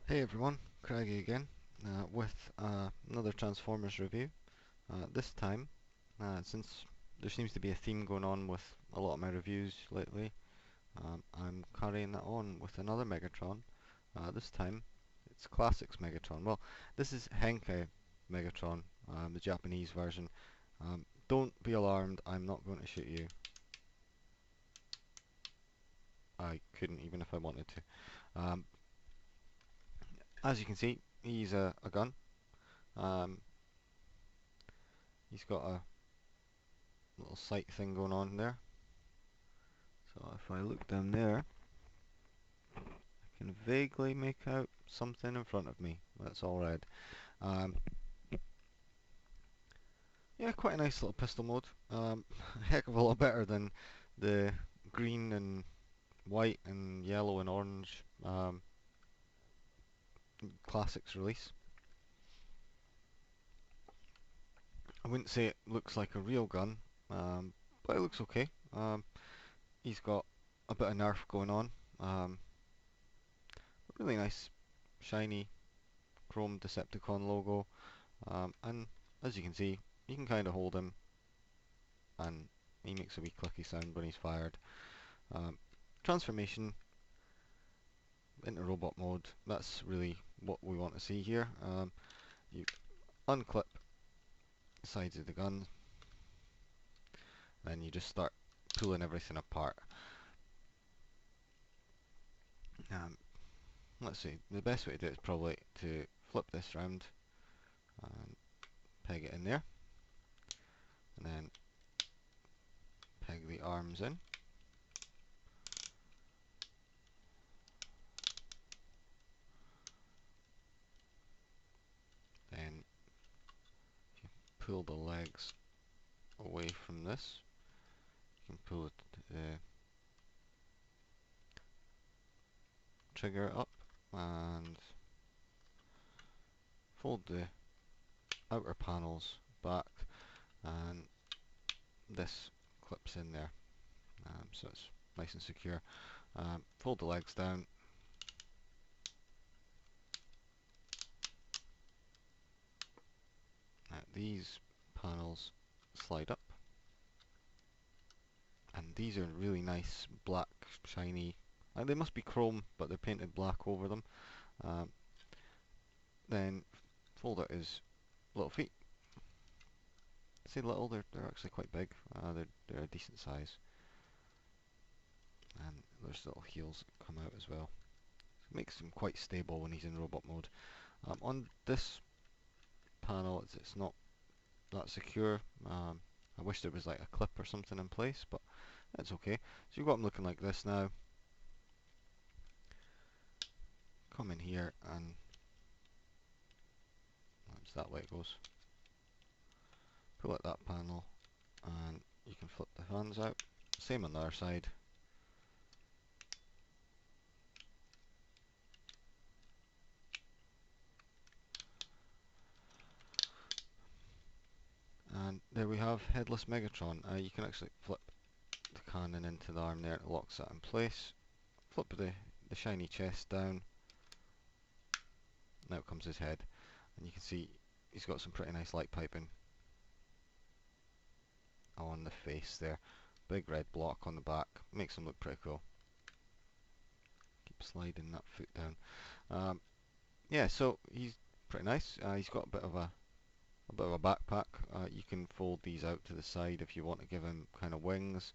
Hey everyone, Craigie again, with another Transformers review. This time, since there seems to be a theme going on with a lot of my reviews lately, I'm carrying that on with another Megatron. This time, it's Classics Megatron. Well, this is Henkei Megatron, the Japanese version. Don't be alarmed, I'm not going to shoot you. I couldn't even if I wanted to. As you can see, he's a gun. Um, he's got a little sight thing going on there. So if I look down there, I can vaguely make out something in front of me. That's all red. Um, yeah, quite a nice little pistol mode. A heck of a lot better than the green and white and yellow and orange classics release. I wouldn't say it looks like a real gun, but it looks okay. He's got a bit of nerf going on. Really nice, shiny chrome Decepticon logo. And as you can see, you can kind of hold him and he makes a wee clicky sound when he's fired. Um, Transformation into robot mode, that's really what we want to see here. You unclip the sides of the gun, then you just start pulling everything apart. Um, let's see, the best way to do it is probably to flip this round and peg it in there, and then peg the arms in. Then if you pull the legs away from this, you can pull it, trigger up and fold the outer panels back, and this clips in there, so it's nice and secure. Fold the legs down, these panels slide up, and these are really nice black shiny, they must be chrome but they're painted black over them. um, then fold out his little feet. I say little, they're actually quite big, they're a decent size, and there's little heels that come out as well. It makes him quite stable when he's in robot mode. On this panel, it's not that secure. I wish there was like a clip or something in place, but that's okay. So you've got him looking like this now. Come in here, and that's that way it goes. Pull out that panel, and you can flip the hands out. Same on the other side. And there we have Headless Megatron. You can actually flip the cannon into the arm there, it locks that in place. Flip the shiny chest down. Now comes his head, and you can see he's got some pretty nice light piping on the face there. Big red block on the back, makes him look pretty cool. Keep sliding that foot down. Yeah, so he's pretty nice. He's got a bit of a backpack. You can fold these out to the side if you want to give him kind of wings,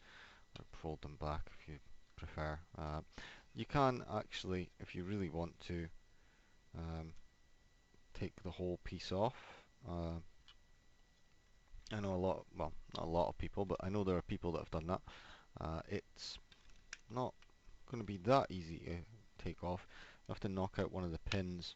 or fold them back if you prefer. You can actually, if you really want to, take the whole piece off. I know a lot, well, not a lot of people, but I know there are people that have done that. It's not going to be that easy to take off. You have to knock out one of the pins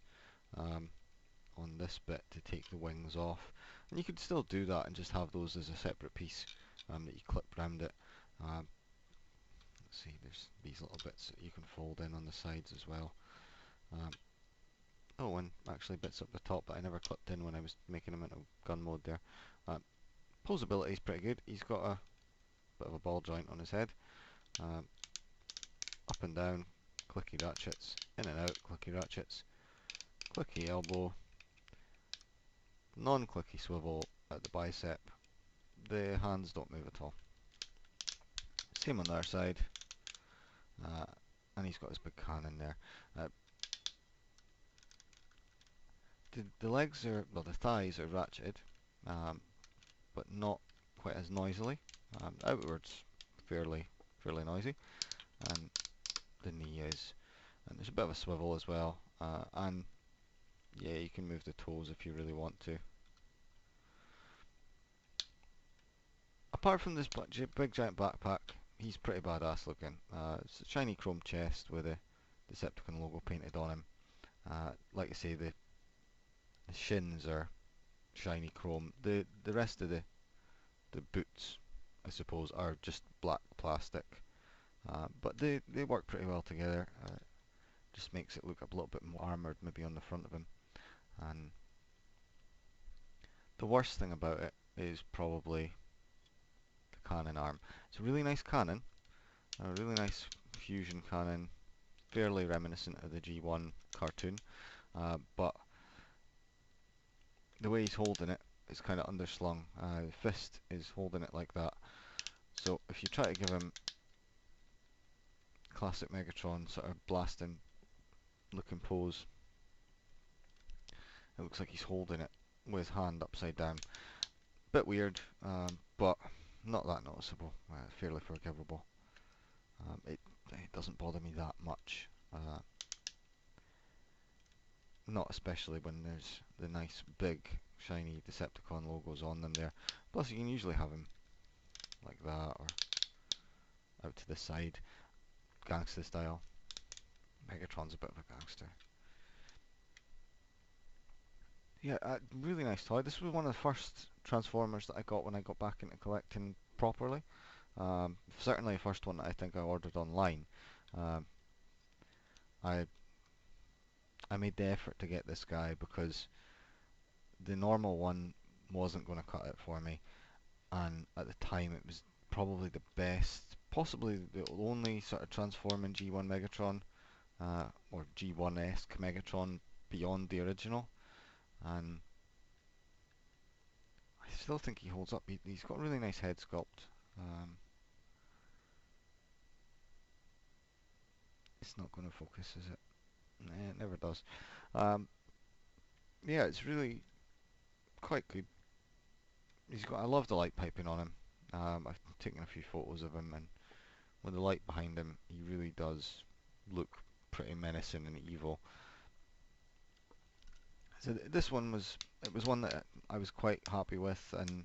on this bit to take the wings off, and you could still do that and just have those as a separate piece that you clip around it. Let's see, there's these little bits that you can fold in on the sides as well. Oh, and actually bits up the top that I never clipped in when I was making them into gun mode there. Posability is pretty good. He's got a bit of a ball joint on his head. Up and down, clicky ratchets, in and out, clicky ratchets. clicky elbow, non-clicky swivel at the bicep. The hands don't move at all. Same on the other side. And he's got his big cannon there. The legs are, well, the thighs are ratcheted, but not quite as noisily. Outwards, fairly noisy, and the knee is. And there's a bit of a swivel as well, and yeah, you can move the toes if you really want to. Apart from this big giant backpack, he's pretty badass looking. It's a shiny chrome chest with a Decepticon logo painted on him. Like I say, the shins are shiny chrome. The rest of the boots, I suppose, are just black plastic. But they work pretty well together. Just makes it look a little bit more armoured maybe on the front of him. And the worst thing about it is probably the cannon arm. It's a really nice cannon, a really nice fusion cannon, fairly reminiscent of the G1 cartoon, but the way he's holding it is kind of underslung. The fist is holding it like that, so if you try to give him classic Megatron sort of blasting looking pose, it looks like he's holding it with hand upside down. Bit weird, but not that noticeable, fairly forgivable. It doesn't bother me that much. Not especially when there's the nice big shiny Decepticon logos on them there. Plus you can usually have them like that or out to the side, gangster style. Megatron's a bit of a gangster. Yeah, really nice toy. This was one of the first Transformers that I got when I got back into collecting properly. Certainly the first one that I think I ordered online. Um, I made the effort to get this guy because the normal one wasn't going to cut it for me, and at the time it was probably the best, possibly the only sort of transforming G1 Megatron, or G1-esque Megatron beyond the original, and I still think he holds up. He's got a really nice head sculpt. It's not going to focus, is it? Nah, it never does. Um, yeah, it's really quite good. I love the light piping on him. I've taken a few photos of him, and with the light behind him, he really does look pretty menacing and evil. So this one was one that I was quite happy with, and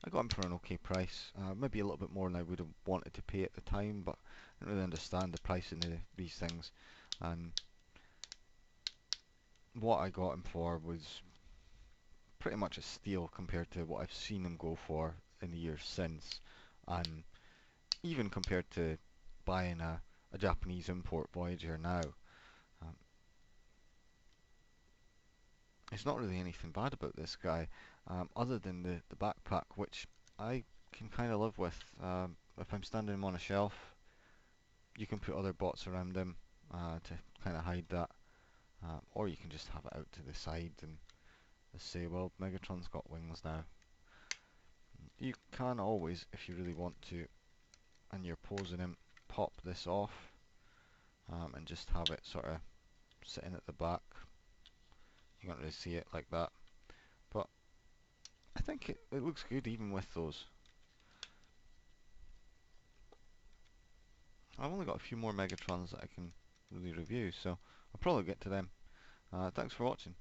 I got him for an okay price. Maybe a little bit more than I would have wanted to pay at the time, but I didn't really understand the pricing of these things. And what I got him for was pretty much a steal compared to what I've seen him go for in the years since, and even compared to buying a Japanese import Voyager now. Um, There's not really anything bad about this guy, other than the backpack, which I can kind of live with. If I'm standing him on a shelf, you can put other bots around him to kind of hide that, or you can just have it out to the side and just say, well, Megatron's got wings now. You can always, if you really want to, and you're posing him, pop this off and just have it sort of sitting at the back. You can't really see it like that, but I think it looks good even with those. I've only got a few more Megatrons that I can really review, so I'll probably get to them. Thanks for watching.